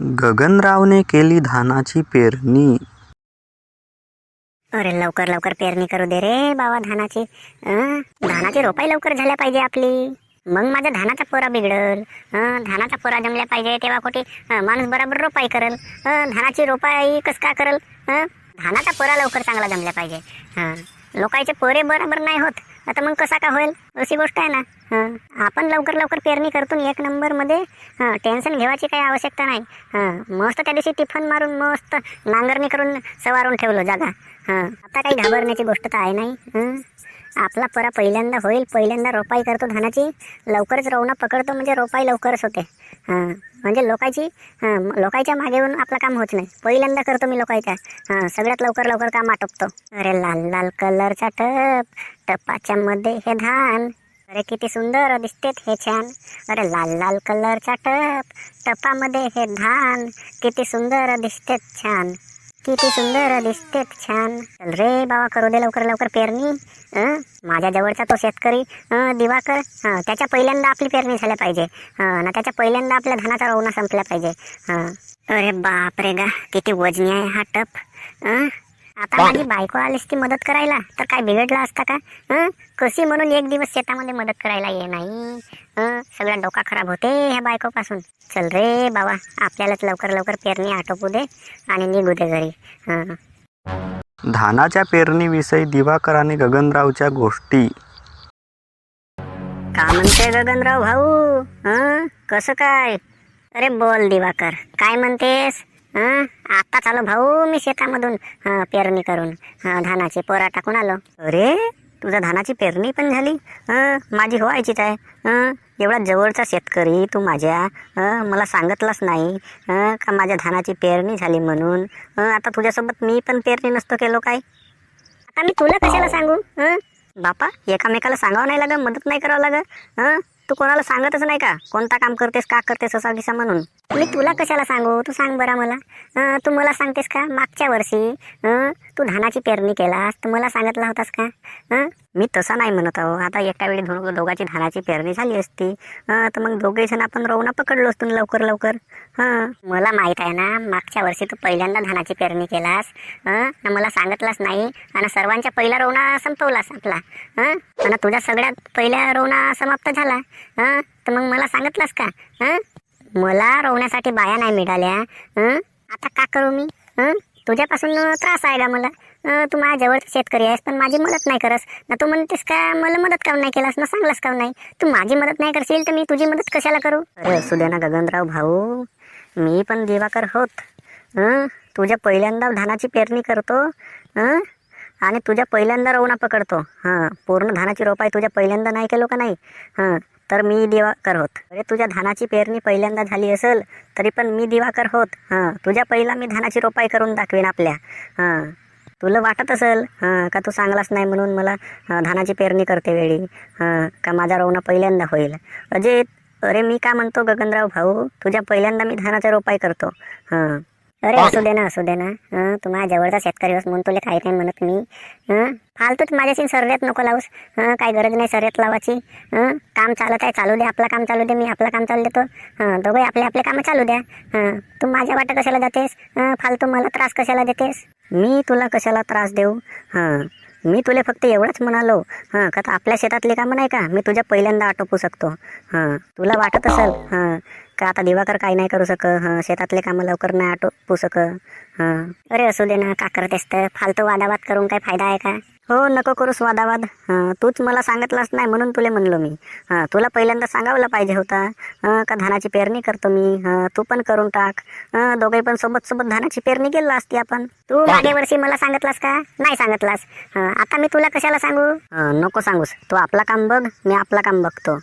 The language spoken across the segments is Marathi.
गगनरावने केली धानाची पेरणी. अरे लवकर लवकर पेरणी करू दे रे बाबा धानाची. धानाची रोपाई लवकर झाल्या पाहिजे आपली. मग माझा धानाचा पोरा बिघडल. धानाचा पोरा जमल्या पाहिजे तेव्हा कुठे माणूस बराबर रोपाई करल. धानाची रोपाई कस काय करल. धानाचा पोरा लवकर चांगला जमल्या पाहिजे. लोकांचे पोरे बरोबर नाही होत आता मग कसा का होईल अशी गोष्ट आहे ना. आपण लवकर लवकर पेरणी करतो एक नंबर मध्ये. टेन्शन घेवायची काही आवश्यकता नाही. मस्त त्या दिवशी टिफन मारून मस्त नांगरणी करून सवारून ठेवलं जागा. आता काही घाबरण्याची गोष्ट तर आहे नाही. आपला पोरा पहिल्यांदा होईल, पहिल्यांदा रोपाई करतो धानाची, लवकरच रवणं पकडतो म्हणजे रोपाई लवकरच होते. म्हणजे लोकांच्या मागे येऊन आपलं काम होत नाही. पहिल्यांदा करतो मी लोकांच्या. सगळ्यात लवकर लवकर काम आटोपतो. अरे लाल लाल कलरचा टपाच्या मध्ये हे धान, अरे किती सुंदर दिसतेत हे छान. अरे लाल लाल कलरचा टपामध्ये हे धान, किती सुंदर दिसतेत छान, किती सुंदर दिसतेत छान. चल रे बाबा करू दे लवकर लवकर पेरणी. माझ्या जवळचा तो शेतकरी दिवाकर, त्याच्या पहिल्यांदा आपली पेरणी झाल्या पाहिजे ना, त्याच्या पहिल्यांदा आपल्या धानाचा रवणा संपला पाहिजे. अरे बाप रे गा किती वजनी आहे हा टप. आता माझी बायको आलीस ती मदत करायला तर काय बिघडला असता का. कशी म्हणून एक दिवस शेतामध्ये मदत करायला ये नाही. सगळा डोका खराब होते ह्या बायकोपासून. चल रे बाबा आपल्यालाच लवकर लवकर पेरणी आटोपू दे आणि निघू दे घरी. धानाच्या पेरणीविषयी दिवाकर आणि गगनरावच्या गोष्टी. का म्हणते गगनराव भाऊ. कसं काय. अरे बोल दिवाकर काय म्हणतेस. आता चालो भाऊ मी शेतामधून पेरणी करून धानाची पोरा टाकून आलो. अरे तुझ्या धानाची पेरणी पण झाली. माझी व्हायचीच आहे. एवढा जवळचा शेतकरी तू माझ्या, मला सांगितलंच नाही का माझ्या धानाची पेरणी झाली म्हणून. आता तुझ्यासोबत मी पण पेरणी नसतो केलो काय. आता मी तुला कशाला सांगू. बापा एकामेकाला सांगावं नाही लागत, मदत नाही करावं लागत. तू कोणाला सांगतच नाही का कोणता काम करतेस का करतेस असा किस्सा म्हणून. मी तुला कशाला सांगू, तू सांग बरं मला. तू मला सांगतेस का मागच्या वर्षी तू धानाची पेरणी केलास तर मला सांगितला होतास का. मी तसा नाही म्हणत आहो. आता एका वेळी दोघांची धानाची पेरणी झाली असती तर मग दोघे जण आपण रवणा पकडलो असतो लवकर लवकर. मला माहित आहे ना मागच्या वर्षी तू पहिल्यांदा धानाची पेरणी केलास, मला सांगितलंच नाही आणि सर्वांच्या पहिला रवणा संपवलास आपला. आणि तुझ्या सगळ्यात पहिल्या रवणा समाप्त झाला. तर मग मला सांगितलंस का. मला रवण्यासाठी बाया नाही मिळाल्या. आता का करू मी. तुझ्यापासून त्रास आहे का मला. तू माझ्या जवळचा शेतकरी आहेस पण माझी मदत नाही करस ना. तू म्हणतेस का मला मदत काऊन नाही केलास ना, सांगलास काऊन नाही. तू माझी मदत नाही करशील तर मी तुझी मदत कशाला करू. अरे असू दे ना गगनराव भाऊ, मी पण दिवाकर होत. तुझ्या पहिल्यांदा धानाची पेरणी करतो आणि तुझ्या पहिल्यांदा रवणा पकडतो. पूर्ण धानाची रोपाई तुझ्या पहिल्यांदा नाही केलो का नाही. तर मी दिवाकर होत. अरे तुझ्या धानाची पेरणी पहिल्यांदा झाली असेल तरी पण मी दिवाकर होत. तुझ्या पहिला मी धानाची रोपाई करून दाखवेन आपल्या. तुला वाटत असेल का तू सांगलास नाही म्हणून मला धानाची पेरणी करते वेळी का माझा रवणा पहिल्यांदा होईल. अरे मी का म्हणतो गगनराव भाऊ, तुझ्या पहिल्यांदा मी धानाची रोपाई करतो. अरे असू दे ना. तू माझ्या जवळचा शेतकरी होस म्हणून तुला काही नाही म्हणत मी. फालतूच माझ्याशी शर्यत नको लावूस. काही गरज नाही शर्यत लावायची. काम चालत आहे चालू दे, आपलं काम चालू दे, मी आपलं काम चालू देतो. दोघे आपले आपले कामं चालू द्या. तू माझ्या वाटं कशाला जातेस. फालतू मला त्रास कशाला देतेस. मी तुला कशाला त्रास देऊ. मी तुला फक्त एवढंच म्हणालो का आपल्या शेतातली कामं नाही का मी तुझ्या पहिल्यांदा आटोपू शकतो. तुला वाटत असेल का आता दिवाकर काही नाही करू शेतातले कामं लवकर नाही आटोपू अरे असू दे ना, का करतेस तर फालतू वादावाद करून काही फायदा आहे का. हो नको करूस वादावाद. तूच मला सांगितलंच नाही म्हणून तुला म्हणलो मी. तुला पहिल्यांदा सांगावलं पाहिजे होता का धानाची पेरणी करतो मी. तू पण करून टाक. दोघे पण सोबत सोबत धानाची पेरणी केली असती आपण. तू मागे वर्षी मला सांगितलास का नाही सांगितलास. आता मी तुला कशाला सांगू. नको सांगूस. तू आपला काम बघ, मी आपला काम बघतो.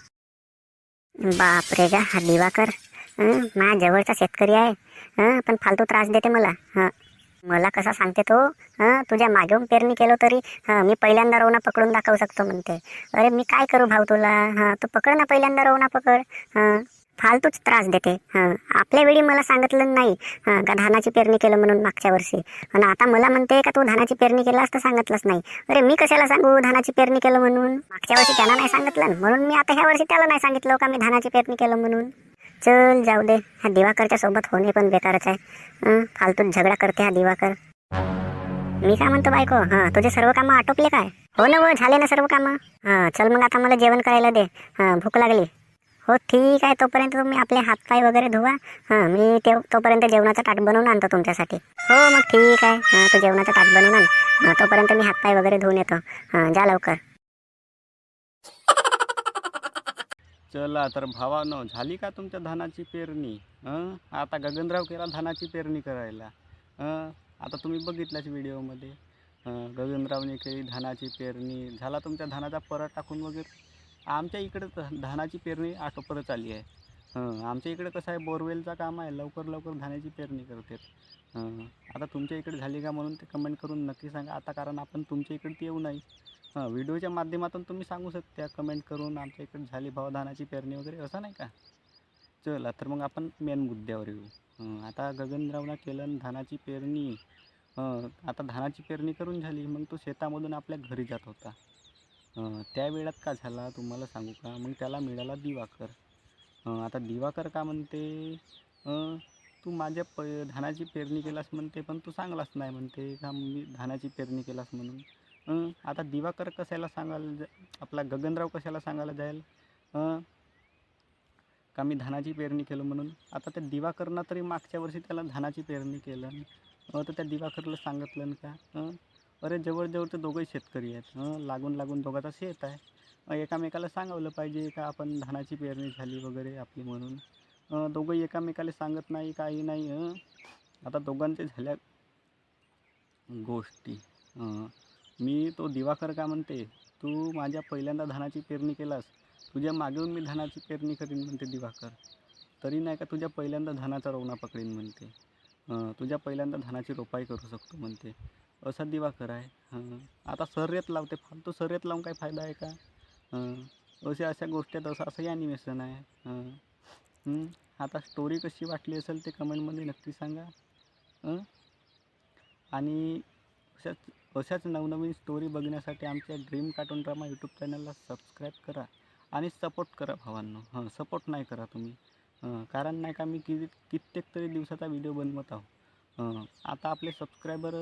बापरे गा हा दिवाकर माझ्या जवळचा शेतकरी आहे पण फालतू त्रास देते मला. मला कसा सांगते तो तुझ्या मागेून पेरणी केलो तरी मी पहिल्यांदा रवणा पकडून दाखवू शकतो म्हणते. अरे मी काय करू भाऊ तुला. तू पकड ना पहिल्यांदा रवणा पकड. फालतूच त्रास देते. आपल्या वेळी मला सांगितलं नाही का धानाची पेरणी केलं म्हणून मागच्या वर्षी, आणि आता मला म्हणते का तू धानाची पेरणी केलास तर सांगितलंच नाही. अरे मी कशाला सांगू धानाची पेरणी केलं म्हणून. मागच्या वर्षी त्याला नाही सांगितलं म्हणून मी आता ह्या वर्षी त्याला नाही सांगितलं का मी धानाची पेरणी केलं म्हणून. चल जाऊ दे, ह्या दिवाकरच्या सोबत होणे पण बेकारच आहे. फालतूच झगडा करते हा दिवाकर. मी काय म्हणतो बायको, तुझे सर्व कामं आटोपले काय? हो ना, हो झाले ना सर्व कामं. चल मग आता मला जेवण करायला दे, भूक लागली. हो ठीक आहे, तोपर्यंत तुम्ही आपले हातपाय वगैरे धुवा. मी तोपर्यंत जेवणाचं ताट बनवून आणतो तुमच्यासाठी. हो मग ठीक आहे, तू जेवणाचं ताट बनवून आण, तोपर्यंत मी हातपाय वगैरे धुवून येतो. जा लवकर. चला तर भावानो, झाली का तुमच्या धानाची पेरणी? आता गगनराव केला धानाची पेरणी करायला. आता तुम्ही बघितल्याच व्हिडिओमध्ये गगनरावने केली धानाची पेरणी. झाला तुमच्या धानाचा परत टाकून वगैरे. आमच्या इकडे धानाची पेरणी आटोपरच आली आहे. आमच्या इकडे कसं आहे, बोरवेलचं काम आहे, लवकर लवकर धानाची पेरणी करतात. आता तुमच्या इकडे झाली का म्हणून ते कमेंट करून नक्की सांगा. आता कारण आपण तुमच्या इकडे येऊ नाही, व्हिडिओच्या माध्यमातून तुम्ही सांगू शकता कमेंट करून, आमच्या इकडे झाली भाव धानाची पेरणी वगैरे, असं नाही का. चला तर मग आपण मेन मुद्द्यावर येऊ. आता गगनरावला केलं धानाची पेरणी. आता धानाची पेरणी करून झाली, मग तो शेतामधून आपल्या घरी जात होता. त्या वेळात का झाला तुम्हाला सांगू का, मग त्याला मिळाला दिवाकर. आता दिवाकर का म्हणते, तू माझ्या धानाची पेरणी केलास म्हणते, पण तू सांगलास नाही म्हणते का मी धानाची पेरणी केलास म्हणून. आता दिवाकर कशाला सांगायला आपला गगनराव कशाला सांगायला जाईल का मी धानाची पेरणी केलं म्हणून. आता त्या दिवाकरनं तरी मागच्या वर्षी त्याला धानाची पेरणी केलं, तर त्या दिवाकरला सांगितलं का. अरे जवळजवळ ते दोघंही शेतकरी आहेत, लागून लागून दोघांचा शेत आहे. एकामेकाला सांगावलं पाहिजे का आपण धानाची पेरणी झाली वगैरे आपली म्हणून. दोघंही एकामेकाला सांगत नाही, काही नाही. आता दोघांचे झाल्या गोष्टी. मी तो दिवाकर का म्हणते, तू माझ्या पहिल्यांदा धानाची पेरणी केलास, तुझ्या मागेहून मी धानाची पेरणी करीन म्हणते दिवाकर. तरी नाही का तुझ्या पहिल्यांदा धानाचा रोवणा पकडीन म्हणते, तुझ्या पहिल्यांदा धानाची रोपाई करू शकतो म्हणते. असा दिवाकर आहे. आता शर्यत लावते, फालतू शर्यत लावून काही फायदा आहे का. अशा गोष्टीत असं ॲनिमेशन आहे. आता स्टोरी कशी वाटली असेल ते कमेंटमध्ये नक्की सांगा. आणि अशाच नवनवीन स्टोरी बघण्यासाठी आमच्या ड्रीम कार्टून ड्रामा यूट्यूब चॅनलला सबस्क्राईब करा आणि सपोर्ट करा भावांनो. सपोर्ट नाही करा तुम्ही, कारण नाही का मी कित्येक तरी दिवसाचा व्हिडिओ बनवत आहो. आता आपले सबस्क्रायबर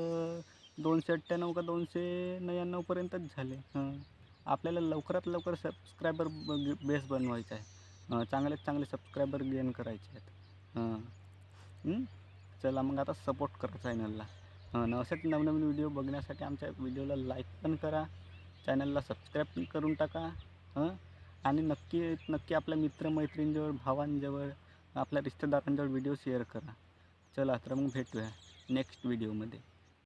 298 का 299पर्यंतच झाले. आपल्याला लवकरात लवकर सबस्क्रायबर बेस बनवायचा आहे. चांगले सबस्क्रायबर गेन करायचे आहेत. चला मग आता सपोर्ट करा चॅनलला. असेच नवनवीन व्हिडिओ बघण्यासाठी आमच्या व्हिडिओला लाईक पण करा, चॅनलला सबस्क्राईब पण करून टाका. आणि नक्की आपल्या मित्रमैत्रिणींजवळ, भावांजवळ, आपल्या रिश्तेदारांजवळ व्हिडिओ शेअर करा. चला तर मग भेटूया नेक्स्ट व्हिडिओमध्ये.